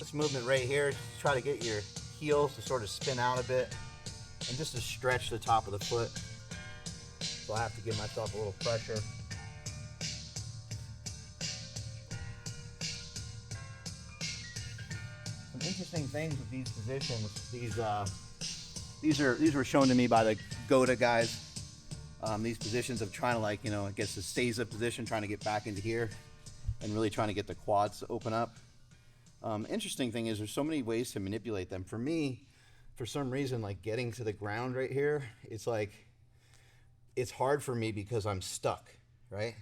this movement right here, try to get your heels to sort of spin out a bit and just to stretch the top of the foot. So I have to give myself a little pressure. Some interesting things with these positions. These were shown to me by the Goda guys. These positions of trying to, like, you know, I guess the Seiza position, trying to get back into here and really trying to get the quads to open up. Interesting thing is there's so many ways to manipulate them. For me, for some reason, like getting to the ground right here, it's like, it's hard for me because I'm stuck, right?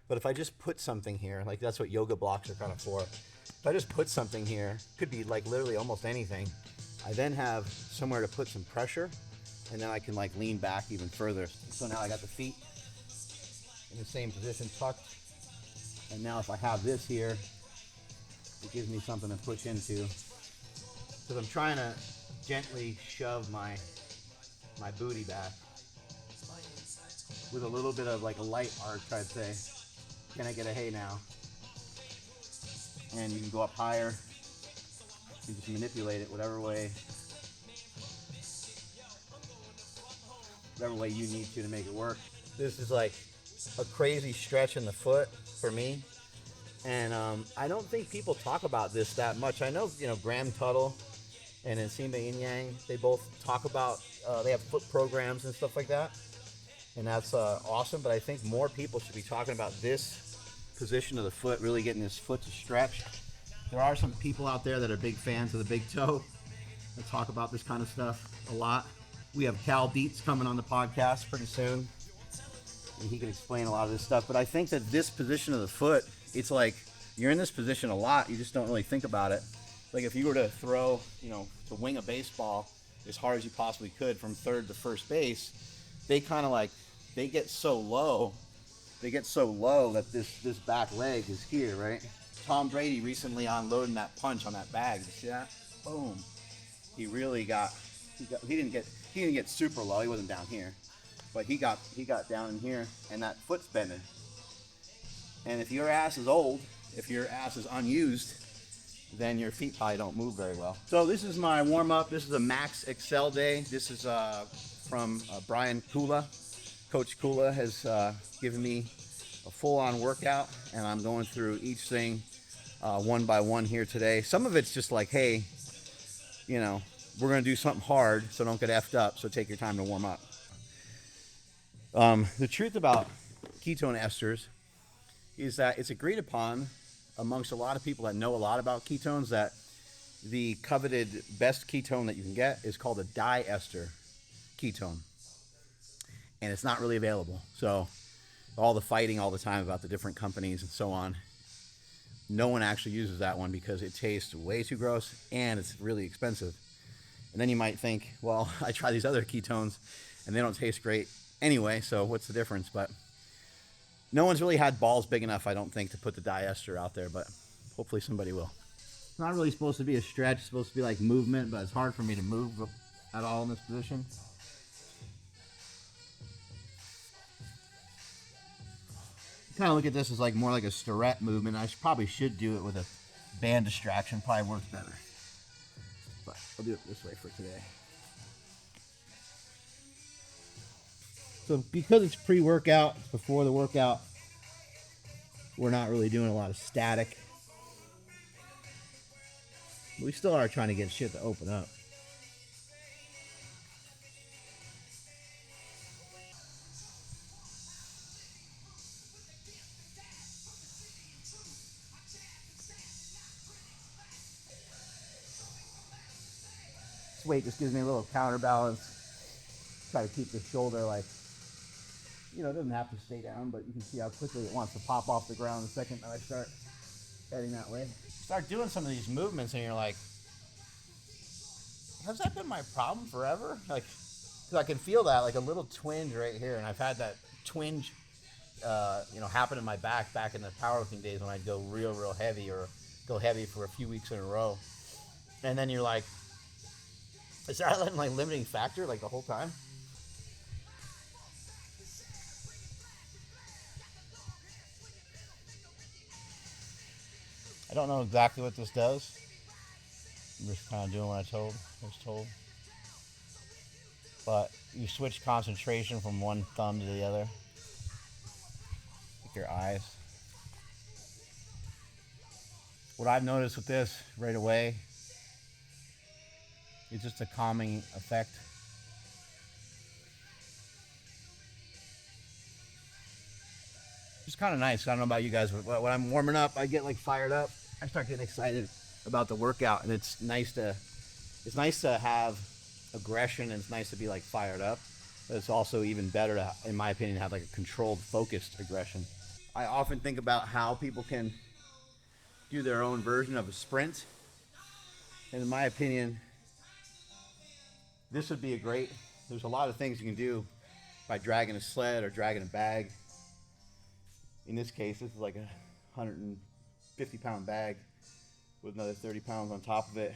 But if I just put something here, like that's what yoga blocks are kind of for. If I just put something here, could be like literally almost anything, I then have somewhere to put some pressure, and then I can like lean back even further. So now I got the feet in the same position, tucked. And now if I have this here, it gives me something to push into. Because I'm trying to gently shove my booty back with a little bit of like a light arch, I'd say. Can I get a hey now? And you can go up higher. You just manipulate it whatever way you need to make it work. This is like a crazy stretch in the foot for me. And I don't think people talk about this that much. I know, you know, Graham Tuttle and Nsimba Inyang, they both talk about, they have foot programs and stuff like that. And that's awesome, but I think more people should be talking about this position of the foot, really getting this foot to stretch. There are some people out there that are big fans of the big toe that talk about this kind of stuff a lot. We have Cal Dietz coming on the podcast pretty soon, and he can explain a lot of this stuff. But I think that this position of the foot, it's like you're in this position a lot, you just don't really think about it. Like if you were to throw, you know, to wing a baseball as hard as you possibly could from third to first base, they kind of like, they get so low that this back leg is here, right? Tom Brady recently unloading that punch on that bag. You see that? Boom. He really got, he didn't get super low. He wasn't down here, but he got down in here, and that foot's bending. And if your ass is old, if your ass is unused, then your feet probably don't move very well. So this is my warm up. This is a Max Excel day. This is from Brian Kula. Coach Kula has given me a full-on workout, and I'm going through each thing one by one here today. Some of it's just like, hey, you know, we're going to do something hard, so don't get effed up, so take your time to warm up. The truth about ketone esters is that it's agreed upon amongst a lot of people that know a lot about ketones that the coveted best ketone that you can get is called a diester ketone. And it's not really available. So all the fighting all the time about the different companies and so on, no one actually uses that one because it tastes way too gross and it's really expensive. And then you might think, well, I try these other ketones and they don't taste great anyway, so what's the difference? But no one's really had balls big enough, I don't think, to put the diester out there, but hopefully somebody will. It's not really supposed to be a stretch, it's supposed to be like movement, but it's hard for me to move at all in this position. Kind of look at this as like more like a starette movement. I probably should do it with a band distraction, probably works better. But I'll do it this way for today. So because it's pre-workout, before the workout, we're not really doing a lot of static. But we still are trying to get shit to open up. This weight just gives me a little counterbalance. Try to keep the shoulder like, you know, it doesn't have to stay down, but you can see how quickly it wants to pop off the ground the second that I start heading that way. Start doing some of these movements and you're like, has that been my problem forever? Like, because I can feel that, like a little twinge right here, and I've had that twinge, you know, happen in my back in the powerlifting days when I'd go real heavy or go heavy for a few weeks in a row. And then you're like, is that like a limiting factor like the whole time? I don't know exactly what this does, I'm just kind of doing what I was told. But you switch concentration from one thumb to the other. Like your eyes. What I've noticed with this right away is just a calming effect. It's kind of nice. I don't know about you guys, but when I'm warming up, I get like fired up. I start getting excited about the workout, and it's nice to have aggression, and it's nice to be like fired up. But it's also even better to, in my opinion, have like a controlled, focused aggression. I often think about how people can do their own version of a sprint, and in my opinion, this would be there's a lot of things you can do by dragging a sled or dragging a bag. In this case, this is like a 150-pound bag with another 30 pounds on top of it.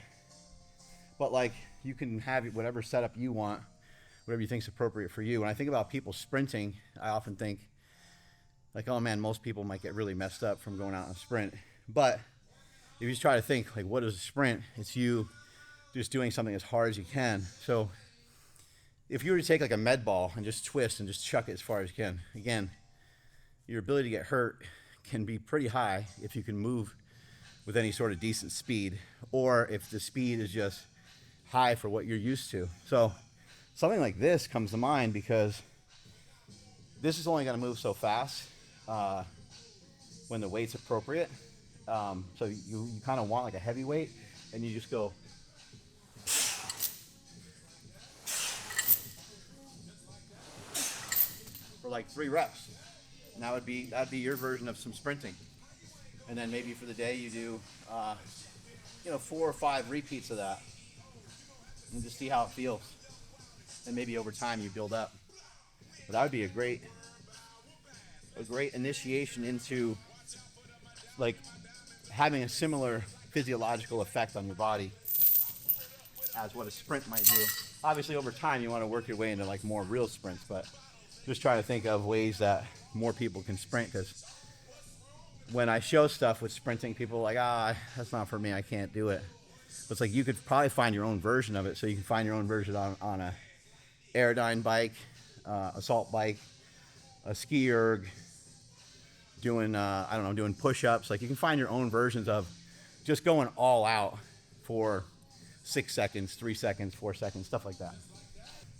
But like, you can have whatever setup you want, whatever you think is appropriate for you. When I think about people sprinting, I often think like, oh man, most people might get really messed up from going out on a sprint. But if you just try to think like, what is a sprint? It's you just doing something as hard as you can. So if you were to take like a med ball and just twist and just chuck it as far as you can, again, your ability to get hurt can be pretty high if you can move with any sort of decent speed, or if the speed is just high for what you're used to. So something like this comes to mind because this is only going to move so fast when the weight's appropriate. So you kind of want like a heavy weight, and you just go for like 3 reps. And that'd be your version of some sprinting. And then maybe for the day you do 4 or 5 repeats of that, and just see how it feels. And maybe over time you build up. But that would be a great initiation into like having a similar physiological effect on your body as what a sprint might do. Obviously over time you want to work your way into like more real sprints, but just try to think of ways that more people can sprint, because when I show stuff with sprinting, people are like, that's not for me, I can't do it. But it's like, you could probably find your own version of it. So you can find your own version on a Aerodyne bike, assault bike, a ski erg, doing doing push-ups. Like, you can find your own versions of just going all out for 6 seconds, 3 seconds, 4 seconds, stuff like that.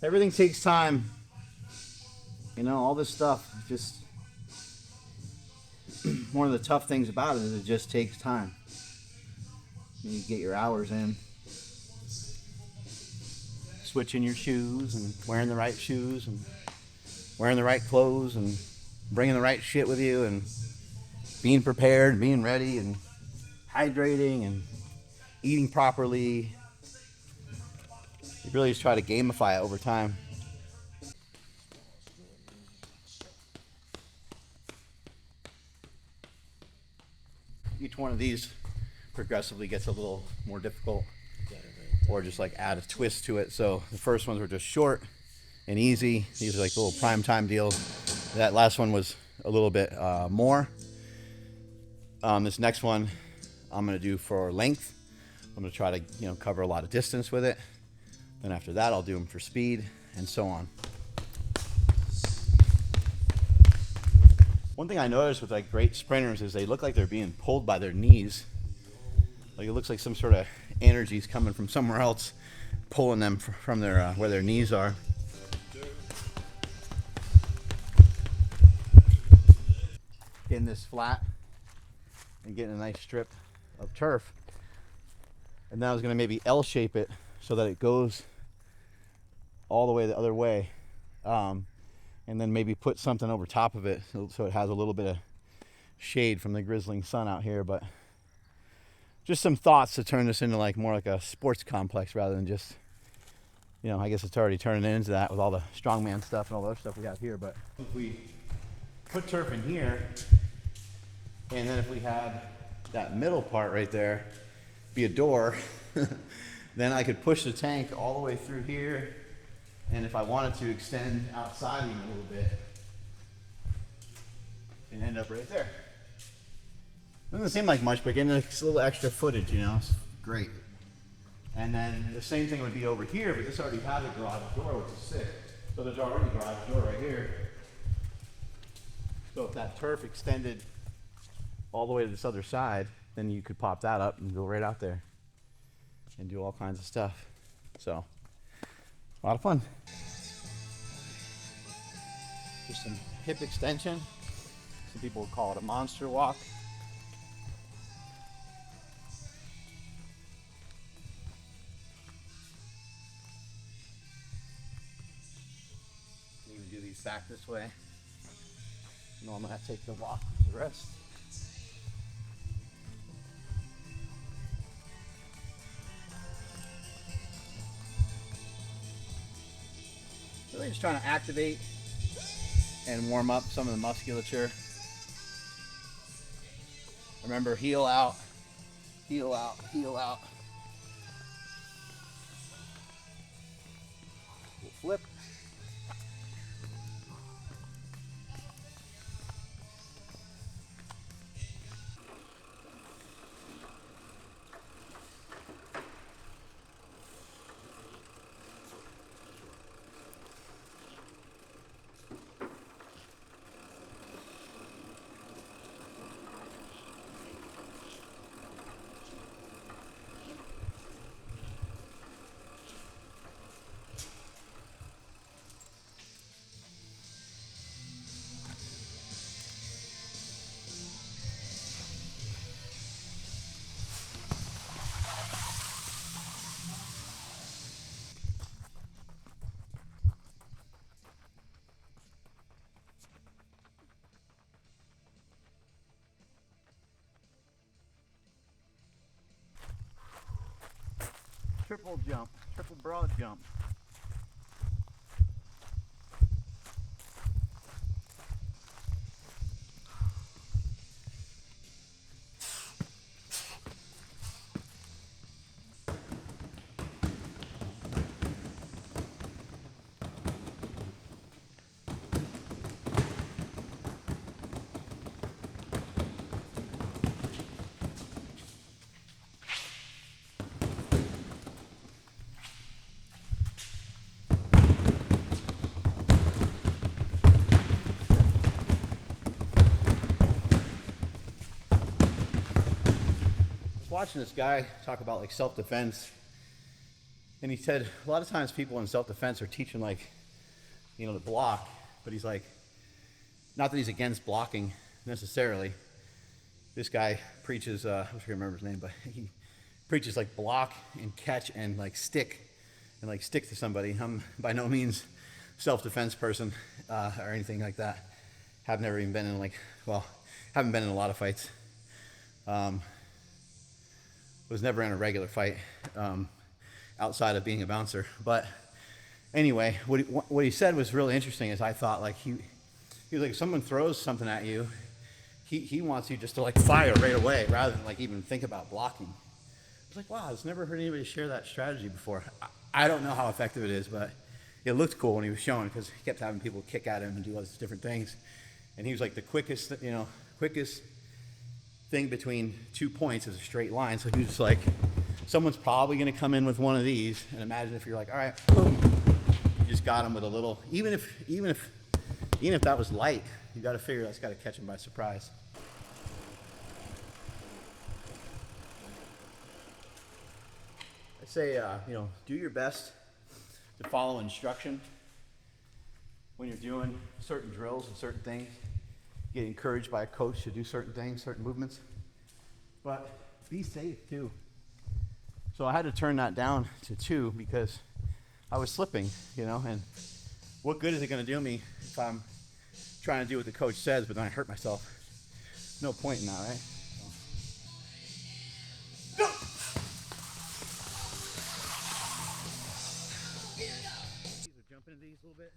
Everything takes time. All this stuff, just one of the tough things about it is it just takes time. You get your hours in, switching your shoes and wearing the right shoes and wearing the right clothes and bringing the right shit with you and being prepared and being ready and hydrating and eating properly. You really just try to gamify it over time. Each one of these progressively gets a little more difficult, or just like add a twist to it. So the first ones were just short and easy. These are like little prime time deals. That last one was a little bit more. This next one I'm going to do for length. I'm going to try to cover a lot of distance with it. Then after that I'll do them for speed, and so on. One thing I noticed with like great sprinters is they look like they're being pulled by their knees. Like, it looks like some sort of energy's coming from somewhere else, pulling them from their where their knees are. Getting this flat and getting a nice strip of turf. And now I was going to maybe L-shape it so that it goes all the way the other way. And then maybe put something over top of it so it has a little bit of shade from the grizzling sun out here. But just some thoughts to turn this into like more like a sports complex rather than just, I guess it's already turning into that with all the strongman stuff and all the other stuff we have here. But if we put turf in here, and then if we had that middle part right there be a door, then I could push the tank all the way through here. And if I wanted to extend outside even a little bit, and end up right there. Doesn't seem like much, but getting a little extra footage, it's great. And then the same thing would be over here, but this already has a garage door, which is sick. So there's already a garage door right here. So if that turf extended all the way to this other side, then you could pop that up and go right out there and do all kinds of stuff. So, a lot of fun. Just some hip extension. Some people would call it a monster walk. You can even do these back this way. Normally I take the walk for the rest. Really just trying to activate and warm up some of the musculature. Remember, heel out, heel out, heel out. We'll flip. Triple jump, triple broad jump. Watching this guy talk about like self-defense, and he said a lot of times people in self-defense are teaching like, you know, to block, but he's like, not that he's against blocking necessarily. This guy preaches, I wish I could remember his name, but he preaches like block and catch and like stick to somebody. I'm by no means self-defense person or anything like that. Have never even been in like, well, haven't been in a lot of fights. Was never in a regular fight outside of being a bouncer. But anyway, what he said was really interesting. Is I thought like he was like, if someone throws something at you, he wants you just to like fire right away rather than like even think about blocking. I was like, wow, I've never heard anybody share that strategy before. I don't know how effective it is, but it looked cool when he was showing, because he kept having people kick at him and do all these different things. And he was like, the quickest thing between 2 points is a straight line. So he was just like, someone's probably going to come in with one of these, and imagine if you're like, all right, boom, you just got him with a little, even if that was light, you got to figure that's got to catch him by surprise. I say, you know, do your best to follow instruction when you're doing certain drills and certain things. Get encouraged by a coach to do certain things, certain movements, but be safe too. So I had to turn that down to 2 because I was slipping, you know, and what good is it going to do me if I'm trying to do what the coach says, but then I hurt myself? No point in that, right? So. Go! Jump into these a little bit.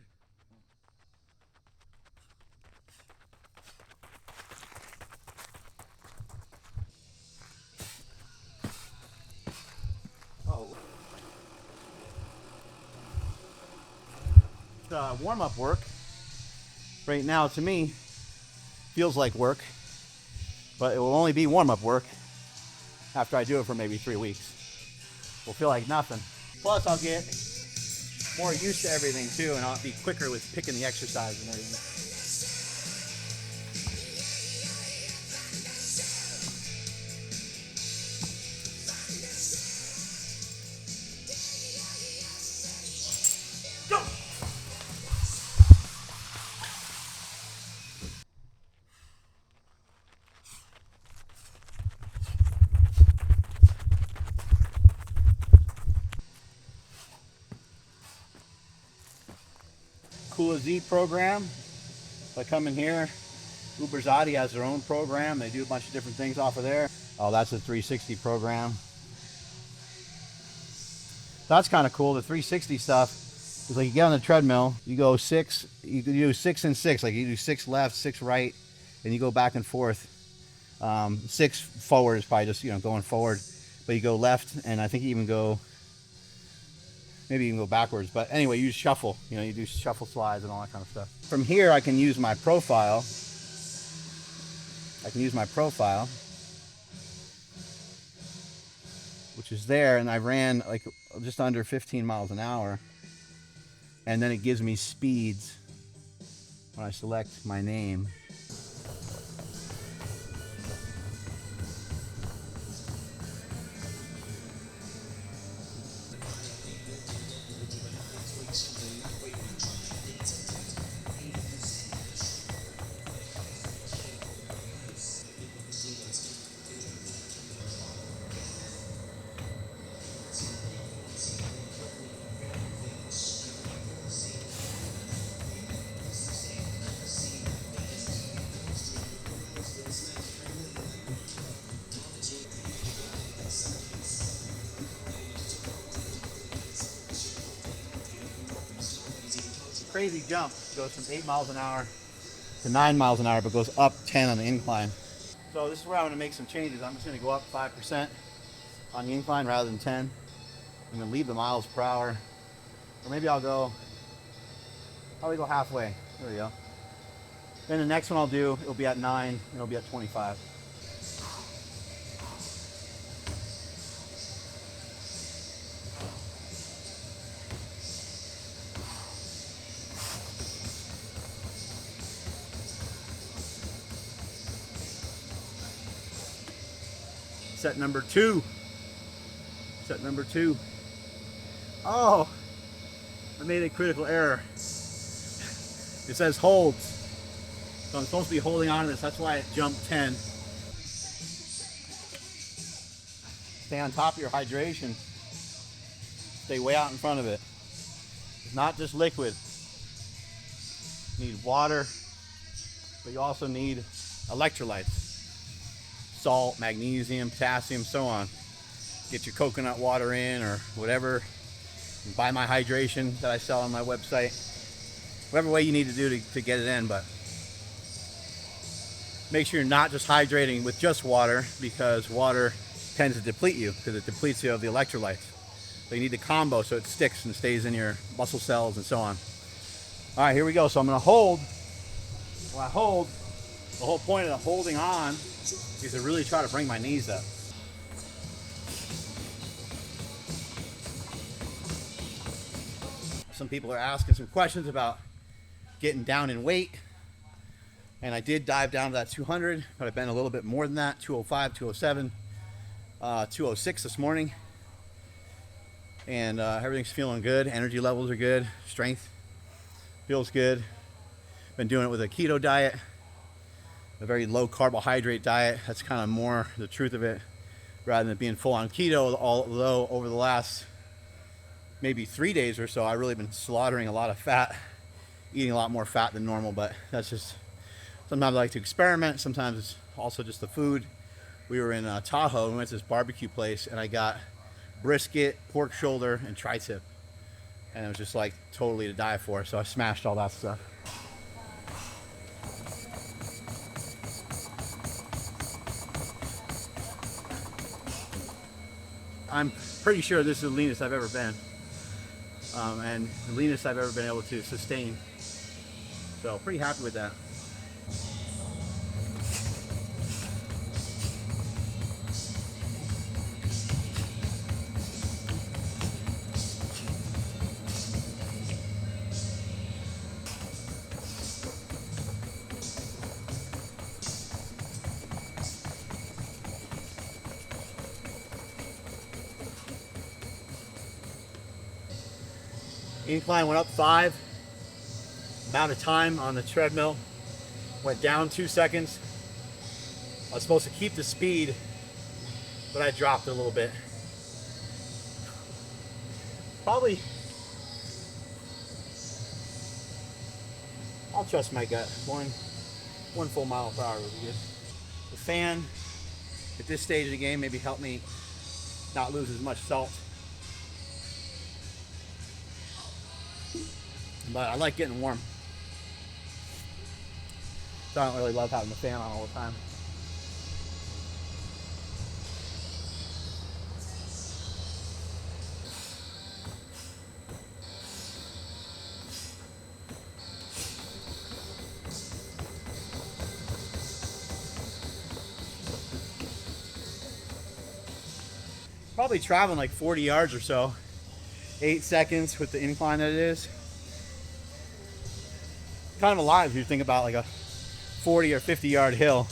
Warm-up work right now to me feels like work, but it will only be warm-up work after I do it for maybe 3 weeks will feel like nothing. Plus, I'll get more used to everything too, and I'll be quicker with picking the exercise and everything. Kula Z program. If I come in here, Uberzadi has their own program. They do a bunch of different things off of there. Oh, that's a 360 program. That's kind of cool. The 360 stuff is like you get on the treadmill, you go you do 6 and 6, like you do 6 left, 6 right, and you go back and forth. 6 forward is probably just, you know, going forward, but you go left, and I think you even go, maybe you can go backwards, but anyway, you just shuffle, you know, you do shuffle slides and all that kind of stuff. From here, I can use my profile. Which is there, and I ran like just under 15 miles an hour, and then it gives me speeds when I select my name. Crazy jump. It goes from 8 miles an hour to 9 miles an hour, but goes up 10 on the incline. So this is where I'm going to make some changes. I'm just going to go up 5% on the incline rather than 10. I'm going to leave the miles per hour, or maybe I'll probably go halfway. There we go. Then the next one I'll do, it'll be at 9, and it'll be at 25. Set number 2. Oh, I made a critical error. It says holds. So I'm supposed to be holding on to this. That's why it jumped 10. Stay on top of your hydration. Stay way out in front of it. It's not just liquid. You need water, but you also need electrolytes. Salt, magnesium, potassium, so on. Get your coconut water in or whatever. Buy my hydration that I sell on my website. Whatever way you need to do to get it in, but make sure you're not just hydrating with just water, because water tends to deplete you because it depletes you of the electrolytes. So you need the combo so it sticks and stays in your muscle cells and so on. All right, here we go. So I'm going to hold. When I hold, the whole point of holding on is to really try to bring my knees up. Some people are asking some questions about getting down in weight, and I did dive down to that 200, but I've been a little bit more than that, 205, 207, 206 this morning, and everything's feeling good. Energy levels are good, strength feels good. Been doing it with a keto diet, a very low carbohydrate diet. That's kind of more the truth of it, rather than being full on keto. Although over the last maybe 3 days or so, I've really been slaughtering a lot of fat, eating a lot more fat than normal, but that's just, sometimes I like to experiment. Sometimes it's also just the food. We were in Tahoe, we went to this barbecue place, and I got brisket, pork shoulder, and tri-tip. And it was just like totally to die for, so I smashed all that stuff. I'm pretty sure this is the leanest I've ever been, and the leanest I've ever been able to sustain. So pretty happy with that. Incline went up 5. Amount of time on the treadmill went down 2 seconds. I was supposed to keep the speed, but I dropped it a little bit. Probably, I'll trust my gut. One full mile per hour would be good. The fan at this stage of the game maybe help me not lose as much salt. But I like getting warm. So I don't really love having the fan on all the time. Probably traveling like 40 yards or so. 8 seconds with the incline that it is. Kind of a lot if you think about like a 40 or 50 yard hill.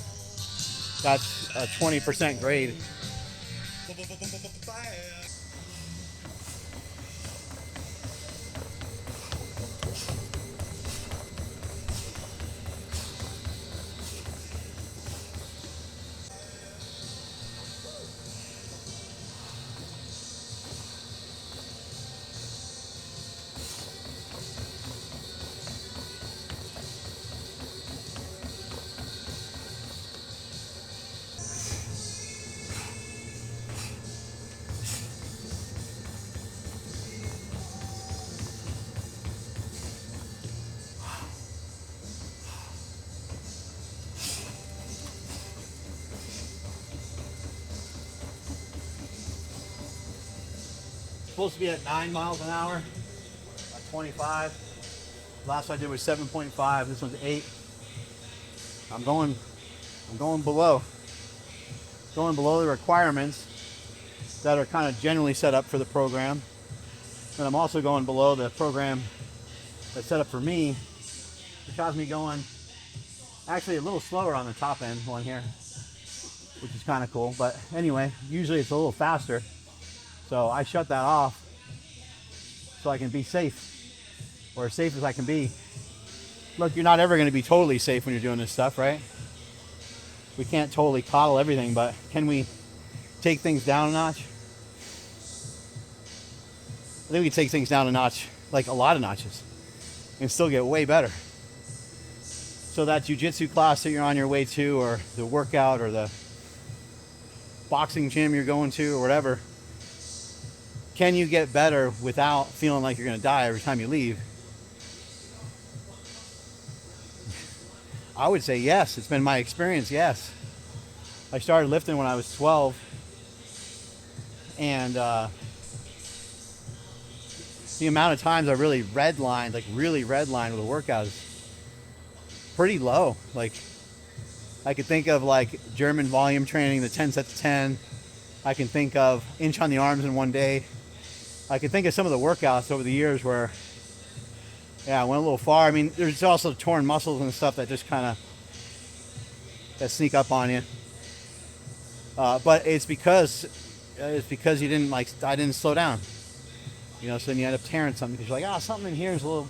That's a 20% grade. Supposed to be at 9 miles an hour, at 25. Last I did was 7.5. This one's 8. I'm going below the requirements that are kind of generally set up for the program. And I'm also going below the program that's set up for me, which has me going actually a little slower on the top end one here, which is kind of cool. But anyway, usually it's a little faster. So I shut that off so I can be safe, or as safe as I can be. Look, you're not ever going to be totally safe when you're doing this stuff, right? We can't totally coddle everything, but can we take things down a notch? I think we can take things down a notch, like a lot of notches, and still get way better. So that jiu-jitsu class that you're on your way to, or the workout, or the boxing gym you're going to, or whatever, can you get better without feeling like you're going to die every time you leave? I would say yes. It's been my experience, yes. I started lifting when I was 12. And the amount of times I really redlined with a workout is pretty low. Like, I could think of like German volume training, the 10 sets of 10. I can think of inch on the arms in one day. I can think of some of the workouts over the years where, yeah, I went a little far. I mean, there's also torn muscles and stuff that just kind of sneak up on you. But it's because you didn't I didn't slow down. You know, so then you end up tearing something because you're like, something in here is a little,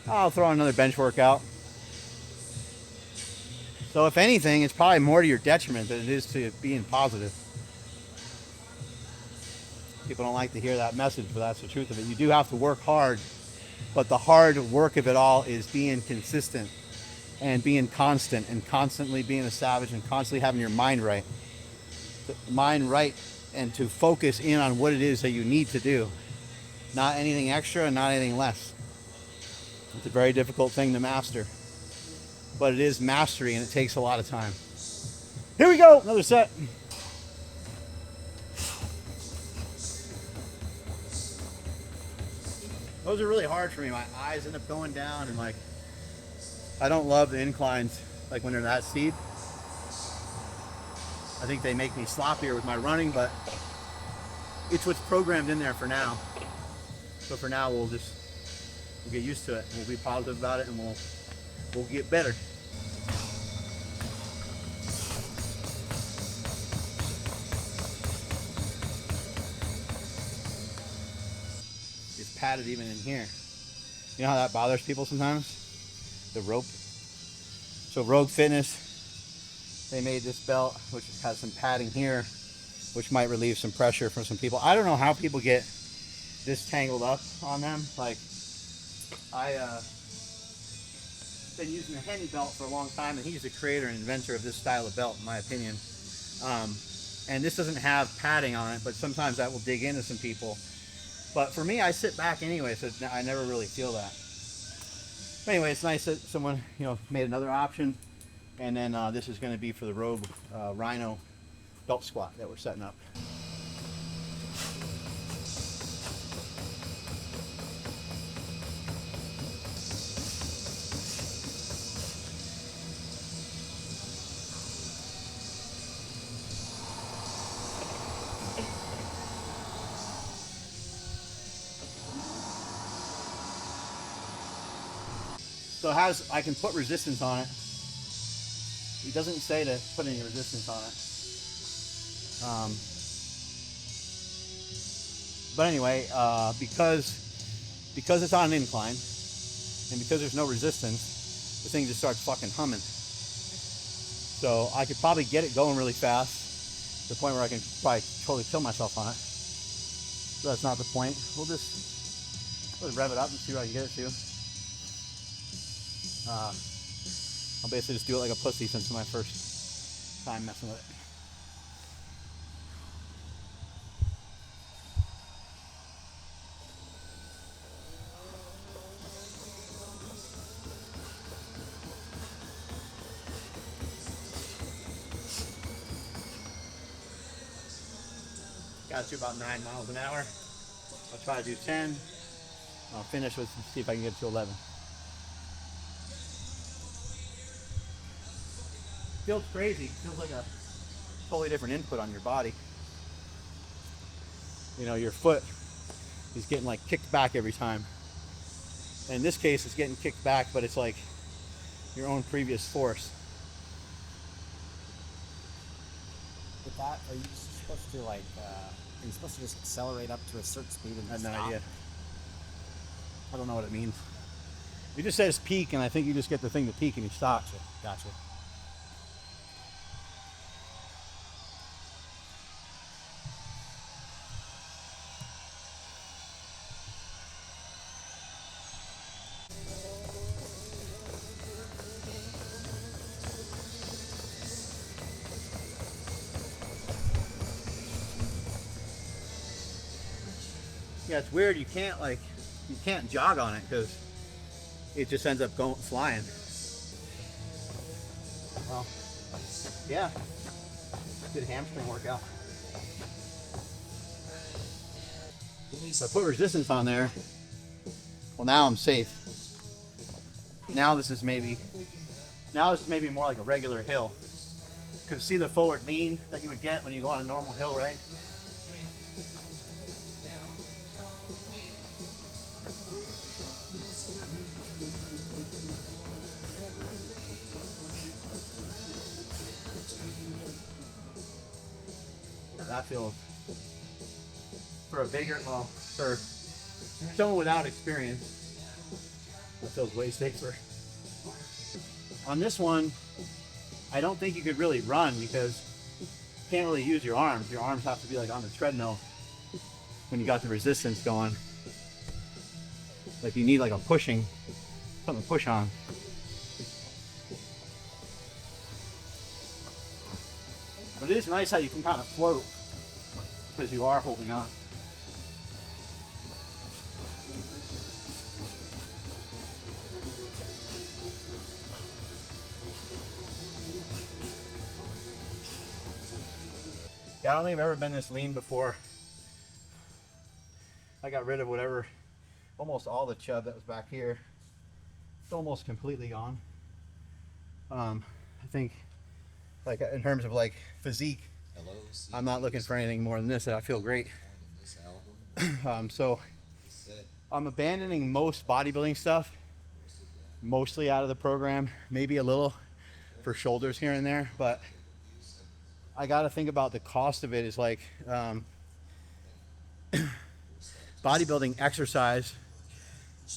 I'll throw on another bench workout. So if anything, it's probably more to your detriment than it is to being positive. People don't like to hear that message, but that's the truth of it. You do have to work hard, but the hard work of it all is being consistent and being constant and constantly being a savage and constantly having your mind right. And to focus in on what it is that you need to do. Not anything extra and not anything less. It's a very difficult thing to master. But it is mastery, and it takes a lot of time. Here we go, another set. Those are really hard for me. My eyes end up going down, and I don't love the inclines when they're that steep. I think they make me sloppier with my running, but it's what's programmed in there for now. So for now, we'll get used to it. We'll be positive about it, and we'll get better. padded even in here. You know how that bothers people sometimes? The rope. So Rogue Fitness, they made this belt which has some padding here, which might relieve some pressure from some people. I don't know how people get this tangled up on them. Like, I been using a Henny belt for a long time, and he's the creator and inventor of this style of belt, in my opinion. And this doesn't have padding on it, but sometimes that will dig into some people. But for me, I sit back anyway, so I never really feel that. But anyway, it's nice that someone, you know, made another option. And then this is going to be for the Rogue Rhino belt squat that we're setting up. So I can put resistance on it. He doesn't say to put any resistance on it. But anyway, because it's on an incline and because there's no resistance, the thing just starts fucking humming. So I could probably get it going really fast to the point where I can probably totally kill myself on it. So that's not the point. We'll just rev it up and see where I can get it to. I'll basically just do it like a pussy since it's my first time messing with it. Got to about 9 miles an hour. I'll try to do 10. I'll finish with, see if I can get to 11. Feels crazy. Feels like a totally different input on your body. You know, your foot is getting like kicked back every time. And in this case, it's getting kicked back, but it's like your own previous force. With that, are you supposed to like, are you supposed to just accelerate up to a certain speed and I have stop? no idea. I don't know what it means. It just says peak, and I think you just get the thing to peak and you stop. Gotcha. Yeah, it's weird. You can't jog on it because it just ends up flying. Well, yeah, good hamstring workout. So I put resistance on there. Well, now I'm safe. Now this is maybe more like a regular hill. Because see the forward lean that you would get when you go on a normal hill, right? That feels, for someone without experience, that feels way safer. On this one, I don't think you could really run because you can't really use your arms. Your arms have to be like on the treadmill when you got the resistance going. Like you need like something to push on. But it is nice how you can kind of float because you are holding on. Yeah, I don't think I've ever been this lean before. I got rid of almost all the chub that was back here. It's almost completely gone. I think, like in terms of like physique, I'm not looking for anything more than this. I feel great. So I'm abandoning most bodybuilding stuff, mostly out of the program, maybe a little for shoulders here and there, but I got to think about the cost of it is like, bodybuilding exercise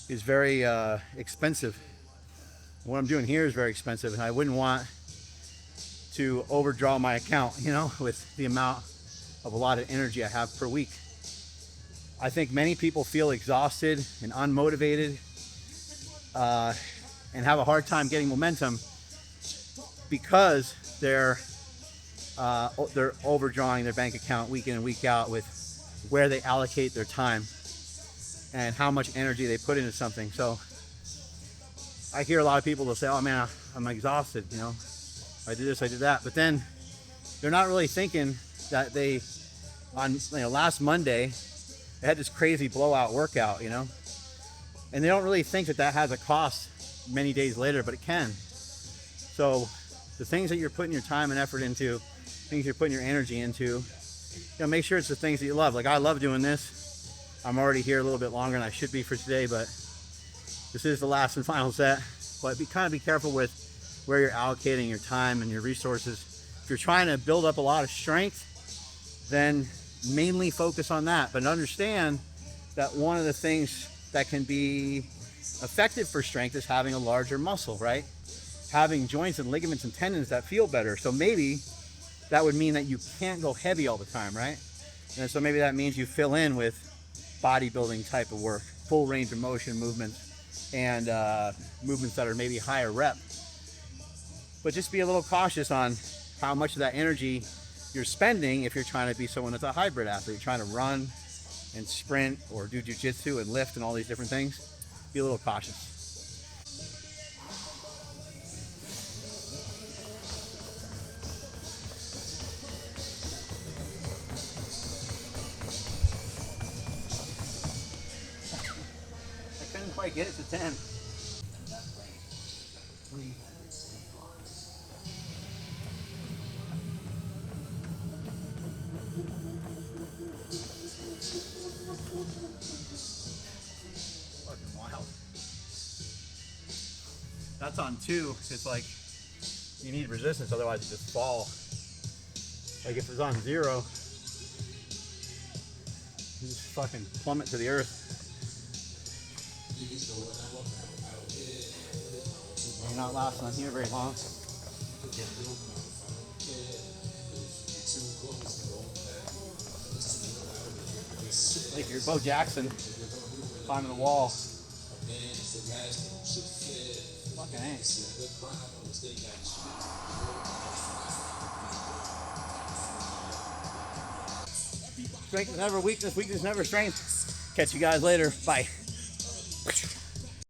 is very expensive. What I'm doing here is very expensive, and I wouldn't want to overdraw my account, you know, with the amount of a lot of energy I have per week. I think many people feel exhausted and unmotivated and have a hard time getting momentum because they're overdrawing their bank account week in and week out with where they allocate their time and how much energy they put into something. So I hear a lot of people will say, oh man, I'm exhausted, you know, I did this, I did that. But then they're not really thinking that they, on last Monday, they had this crazy blowout workout, you know, and they don't really think that that has a cost many days later, but it can. So the things that you're putting your time and effort into, things you're putting your energy into, you know, make sure it's the things that you love. Like, I love doing this. I'm already here a little bit longer than I should be for today, but this is the last and final set. But be careful with where you're allocating your time and your resources. If you're trying to build up a lot of strength, then mainly focus on that. But understand that one of the things that can be effective for strength is having a larger muscle, right? Having joints and ligaments and tendons that feel better. So maybe that would mean that you can't go heavy all the time, right? And so maybe that means you fill in with bodybuilding type of work, full range of motion movements, and movements that are maybe higher rep. But just be a little cautious on how much of that energy you're spending if you're trying to be someone that's a hybrid athlete, trying to run and sprint or do jiu-jitsu and lift and all these different things. Be a little cautious. I couldn't quite get it to 10. That's on 2. It's like you need resistance, otherwise you just fall. Like if it's on 0, you just fucking plummet to the earth. You're not lasting on here very long. Like you're Bo Jackson climbing the wall. Fucking A. Strength is never weakness, weakness never strength. Catch you guys later. Bye.